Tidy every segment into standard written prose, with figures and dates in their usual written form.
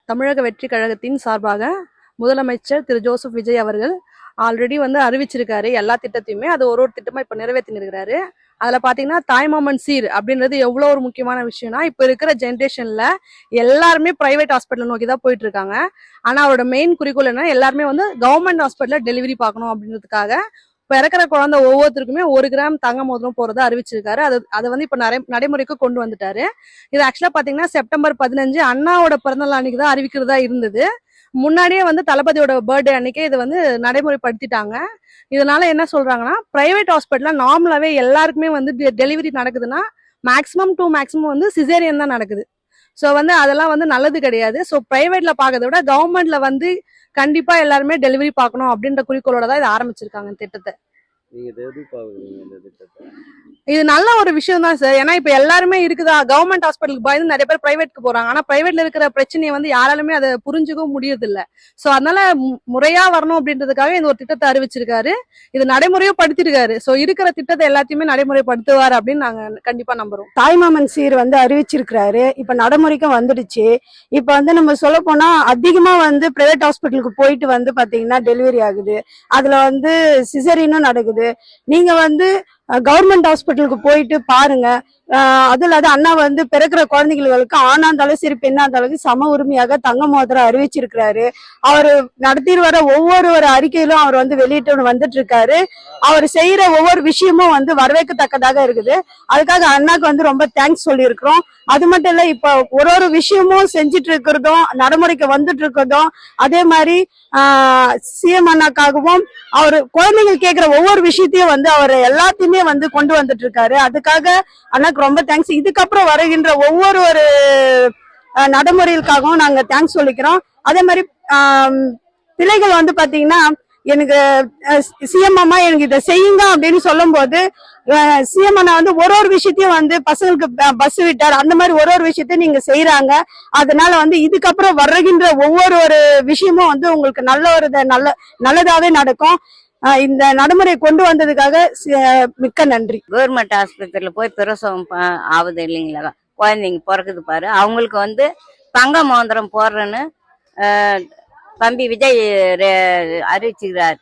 தமிழக வெற்றி கழகத்தின் சார்பாக முதலமைச்சர் திரு ஜோசப் விஜய் அவர்கள் ஆல்ரெடி அறிவிச்சிருக்காரு எல்லா திட்டத்தையுமே. அது ஒரு ஒரு திட்டமா இப்ப நிறைவேற்றின்னு இருக்கிறாரு. அதுல பாத்தீங்கன்னா தாய்மாமன் சீர் அப்படின்றது எவ்வளவு ஒரு முக்கியமான விஷயம்னா, இப்ப இருக்கிற ஜென்ரேஷன்ல எல்லாருமே பிரைவேட் ஹாஸ்பிட்டல் நோக்கி தான் போயிட்டு இருக்காங்க. ஆனா அவரோட மெயின் குறிக்கோள் என்ன, எல்லாருமே கவர்மெண்ட் ஹாஸ்பிட்டல்ல டெலிவரி பார்க்கணும் அப்படின்றதுக்காக பிறக்கிற குழந்தை ஒவ்வொருத்தருக்குமே 1 கிராம் தங்க மோதிரம் போறதா அறிவிச்சிருக்காரு. அதை இப்ப நடைமுறைக்கு கொண்டு வந்துட்டாரு. இது ஆக்சுவலா பாத்தீங்கன்னா செப்டம்பர் 15 அண்ணாவோட பிறந்தநாள் அன்னைக்கு தான் அறிவிக்கிறதா இருந்தது. முன்னாடியே தளபதியோட பர்த்டே அன்னைக்கே இது நடைமுறைப்படுத்திட்டாங்க. இதனால என்ன சொல்றாங்கன்னா, பிரைவேட் ஹாஸ்பிட்டல்ல நார்மலாவே எல்லாருக்குமே டெலிவரி நடக்குதுன்னா மேக்ஸிமம் சிசேரியன் தான் நடக்குது. ஸோ அதெல்லாம் நல்லது கிடையாது. ஸோ பிரைவேட்ல பார்க்கறத விட கவர்மெண்ட்ல கண்டிப்பா எல்லாருமே டெலிவரி பார்க்கணும் அப்படின்ற குறிக்கோளோட தான் இதை ஆரம்பிச்சிருக்காங்க திட்டத்தை. இது நல்ல ஒரு விஷயம் தான் சார். ஏன்னா இப்ப எல்லாருமே இருக்குதா, கவர்மெண்ட் ஹாஸ்பிட்டலுக்கு பயந்து நிறைய பேர் பிரைவேட்க்கு போறாங்க. ஆனா பிரைவேட்ல இருக்கிற பிரச்சனையை யாராலுமே அதை புரிஞ்சுக்கவும் முடியறது இல்ல. சோ அதனால முறையா வரணும் அப்படின்றதுக்காக இந்த ஒரு திட்டத்தை அறிவிச்சிருக்காரு. இது நடைமுறையும் படுத்திருக்காரு. சோ இருக்கிற திட்டத்தை எல்லாத்தையுமே நடைமுறைப்படுத்துவார் அப்படின்னு நாங்க கண்டிப்பா நம்புறோம். தாய்மாமன் சீர் அறிவிச்சிருக்கிறாரு. இப்ப நடைமுறைக்கும் வந்துடுச்சு. இப்ப நம்ம சொல்ல போனா அதிகமா பிரைவேட் ஹாஸ்பிட்டலுக்கு போயிட்டு பாத்தீங்கன்னா டெலிவரி ஆகுது. அதுல சிசரியனும் நடக்குது. நீங்க கவர்மெண்ட் ஹாஸ்பிட்டலுக்கு போயிட்டு பாருங்க. அதுல அண்ணா பிறக்கிற குழந்தைகளுக்கு ஆணா இருந்தாலும் சரி பெண்ணா இருந்தாலும் சம உரிமையாக தங்க மோதிரம் அறிவிச்சிருக்கிறாரு. அவரு நடத்திட்டு வர ஒவ்வொரு அறிக்கையிலும் அவர் வெளியிட்டு வந்துட்டு இருக்காரு. அவர் செய்யற ஒவ்வொரு விஷயமும் வரவேற்கத்தக்கதாக இருக்குது. அதுக்காக அண்ணாக்கு ரொம்ப தேங்க்ஸ் சொல்லி இருக்கிறோம். அது மட்டும் இல்ல, இப்ப ஒரு விஷயமும் செஞ்சிட்டு இருக்கிறதும் நடைமுறைக்கு வந்துட்டு இருக்கிறதும் அதே மாதிரி சிஎம் அண்ணாக்காகவும் அவர் குழந்தைகள் கேட்கிற ஒவ்வொரு விஷயத்தையும் அவர் எல்லாத்தையுமே கொண்டு வந்துட்டு இருக்காரு. அதுக்காக அண்ணாக்கு ரொம்ப தேங்க்ஸ். இதுக்கப்புறம் வருகின்ற ஒவ்வொரு நடைமுறைகளுக்காகவும் நாங்க தேங்க்ஸ் சொல்லிக்கிறோம். அதே மாதிரி பிள்ளைகள் பாத்தீங்கன்னா எனக்கு சிஎம் அம்மா எனக்கு இதை செய்யுங்க அப்படின்னு சொல்லும் போது சிஎம் அண்ணா ஒரு விஷயத்தையும் பசங்களுக்கு பஸ் விட்டார். அந்த மாதிரி ஒரு விஷயத்தையும் நீங்க செய்யறாங்க. அதனால இதுக்கப்புறம் வருகின்ற ஒவ்வொரு விஷயமும் உங்களுக்கு நல்லதாவே நடக்கும். இந்த நடைமுறை கொண்டு வந்ததுக்காக மிக்க நன்றி. கவர்மெண்ட் ஆஸ்பத்திரியில போய் பிரசவம் ஆகுது இல்லைங்களா, குழந்தைங்க பிறக்குது பாரு, அவங்களுக்கு தங்க மோதிரம் போடுறேன்னு தம்பி விஜய் அறிவிச்சுக்கிறார்.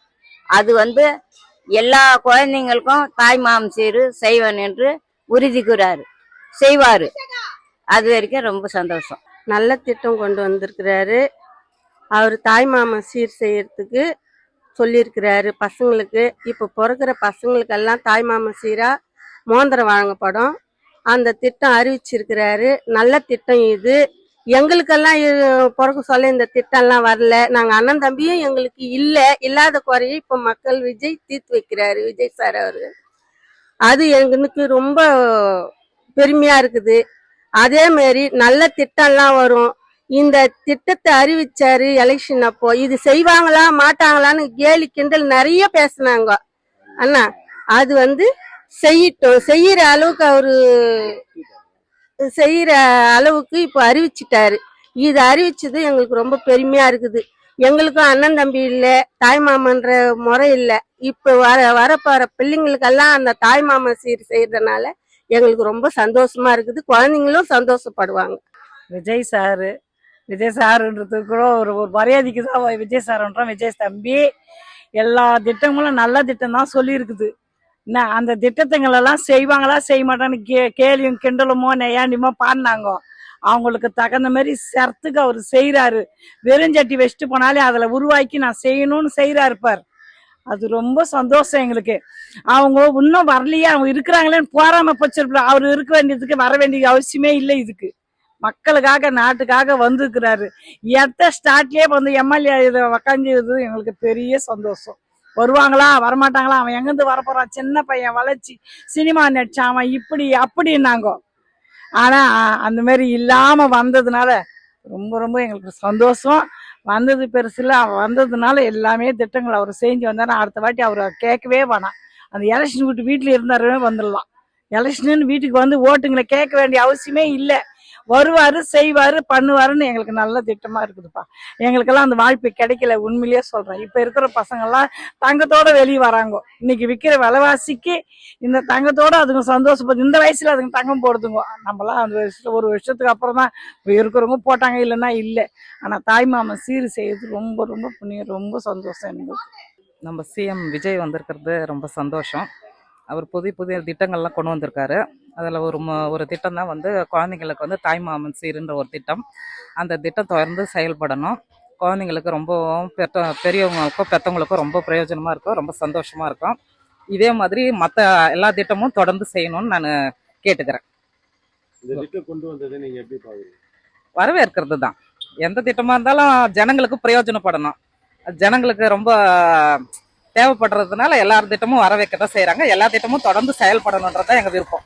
அது எல்லா குழந்தைங்களுக்கும் தாய்மாமன் சீரு செய்வேன் என்று உறுதி கூறாரு, செய்வாரு. அது வரைக்கும் ரொம்ப சந்தோஷம். நல்ல திட்டம் கொண்டு வந்திருக்கிறாரு. அவர் தாய்மாமன் சீர் செய்யறதுக்கு சொல்லியிருக்கிறாரு. பசங்களுக்கு இப்ப பிறக்கிற பசங்களுக்கெல்லாம் தாய்மாமன் சீரா மோதிரம் வழங்கப்படும். அந்த திட்டம் அறிவிச்சிருக்கிறாரு. நல்ல திட்டம் இது. எங்களுக்கெல்லாம் பிறக்க சொல்ல இந்த திட்டம் எல்லாம் வரல. நாங்க அண்ணன் தம்பியும் எங்களுக்கு இல்லாத குறைய இப்ப மக்கள் விஜய் தீர்த்து வைக்கிறாரு, விஜய் சார் அவரு. அது எங்களுக்கு ரொம்ப பெருமையா இருக்குது. அதே மாதிரி நல்ல திட்டம் எல்லாம் வரும். இந்த திட்டத்தை அறிவிச்சாரு எலெக்ஷன் அப்போ. இது செய்வாங்களா மாட்டாங்களான்னு கேலி கிண்டல் நிறைய பேசினாங்க. அண்ணா அது செய்யட்டும், செய்யற அளவுக்கு அவரு செய்யற அளவுக்கு இப்ப அறிவிச்சிட்டாரு. இது அறிவிச்சது எங்களுக்கு ரொம்ப பெருமையா இருக்குது. எங்களுக்கும் அண்ணன் தம்பி இல்ல, தாய்மாமன்ற முறை இல்ல. இப்ப வரப்போற பிள்ளைங்களுக்கெல்லாம் அந்த தாய்மாமன் சீர் செய்யறதுனால எங்களுக்கு ரொம்ப சந்தோஷமா இருக்குது. குழந்தைங்களும் சந்தோஷப்படுவாங்க. விஜய் சாருன்றது கூட ஒரு மரியாதைக்கு தான் விஜய் சாருன்றோம். விஜய் தம்பி எல்லா திட்டங்களும் நல்ல திட்டம் தான் சொல்லி இருக்குது. என்ன அந்த திட்டத்துங்களெல்லாம் செய்வாங்களா செய்ய மாட்டான்னு கேலியும் கிண்டலுமோ நெய்யாண்டிமோ பாடினாங்க. அவங்களுக்கு தகுந்த மாதிரி சரத்துக்கு அவர் செய்யறாரு. வெறுஞ்சட்டி வச்சுட்டு போனாலே அதுல உருவாக்கி நான் செய்யணும்னு செய்யறாரு பார். அது ரொம்ப சந்தோஷம் எங்களுக்கு. அவங்க இன்னும் வரலையே, அவங்க இருக்கிறாங்களேன்னு போறாம போச்சிருப்பா. அவர் இருக்க வேண்டியதுக்கு வர வேண்டிய அவசியமே இல்லை. இதுக்கு மக்களுக்காக நாட்டுக்காக வந்திருக்கிறாரு. ஸ்டார்ட்லயே எம்எல்ஏ இதை உக்காந்து எங்களுக்கு பெரிய சந்தோஷம். வருவாங்களா வரமாட்டாங்களா, அவன் எங்கிருந்து வரப்போறான், சின்ன பையன் வளர்ச்சி சினிமா நடிச்சான், அவன் இப்படி அப்படின்னாங்க. ஆனா அந்த மாதிரி இல்லாம வந்ததுனால ரொம்ப ரொம்ப எங்களுக்கு சந்தோஷம். வந்தது பெருசுல வந்ததுனால எல்லாமே திட்டங்கள் அவர் செஞ்சு வந்தாரு. அடுத்த வாட்டி அவர் கேட்கவே வேணாம். அந்த எலெக்ஷன் வீட்டுல இருந்தாருமே வந்துடலாம். எலெக்ஷன் வீட்டுக்கு ஓட்டுங்களை கேட்க வேண்டிய அவசியமே இல்லை. வருவாரு, செய்வாரு, பண்ணுவாருன்னு எங்களுக்கு நல்ல திட்டமா இருக்குதுப்பா. எங்களுக்கெல்லாம் அந்த வாய்ப்பு கிடைக்கல, உண்மையிலேயே சொல்றேன். இப்ப இருக்கிற பசங்க எல்லாம் தங்கத்தோட வெளியே வராங்க. இன்னைக்கு விற்கிற விலைவாசிக்கு இந்த தங்கத்தோட அதுங்க சந்தோஷப்படு, இந்த வயசுல அதுங்க தங்கம் போடுதுங்க. நம்மலாம் அந்த ஒரு வருஷத்துக்கு அப்புறம் தான் இருக்கிறவங்க போட்டாங்க, இல்லைன்னா இல்லை. ஆனா தாய் மாமன் சீர் செய்யறது ரொம்ப ரொம்ப புண்ணியம், ரொம்ப சந்தோஷம் எனக்கு. நம்ம சிஎம் விஜய் வந்திருக்கிறது ரொம்ப சந்தோஷம். அவர் புதிய புதிய திட்டங்கள்லாம் கொண்டு வந்திருக்காரு. அதில் ஒரு திட்டம் தான் வந்து குழந்தைங்களுக்கு வந்து தாய்மாமன் சீருன்ற ஒரு திட்டம். அந்த திட்டம் தொடர்ந்து செயல்படணும். குழந்தைங்களுக்கு ரொம்பவும் பெரியவங்களுக்கும் பெற்றவங்களுக்கும் ரொம்ப பிரயோஜனமாக இருக்கும், ரொம்ப சந்தோஷமாக இருக்கும். இதே மாதிரி மற்ற எல்லா திட்டமும் தொடர்ந்து செய்யணும்னு நான் கேட்டுக்கிறேன். இந்த திட்டம் கொண்டு வந்ததை நீங்க எப்படி பாக்குறீங்க? வரவேற்கிறது தான். எந்த திட்டமாக இருந்தாலும் ஜனங்களுக்கு பிரயோஜனப்படணும். ஜனங்களுக்கு ரொம்ப தேவைப்படுறதுனால எல்லா திட்டமும் வரவேற்க தான் செய்கிறாங்க. எல்லா திட்டமும் தொடர்ந்து செயல்படணுன்றது தான் எங்கள் விருப்பம்.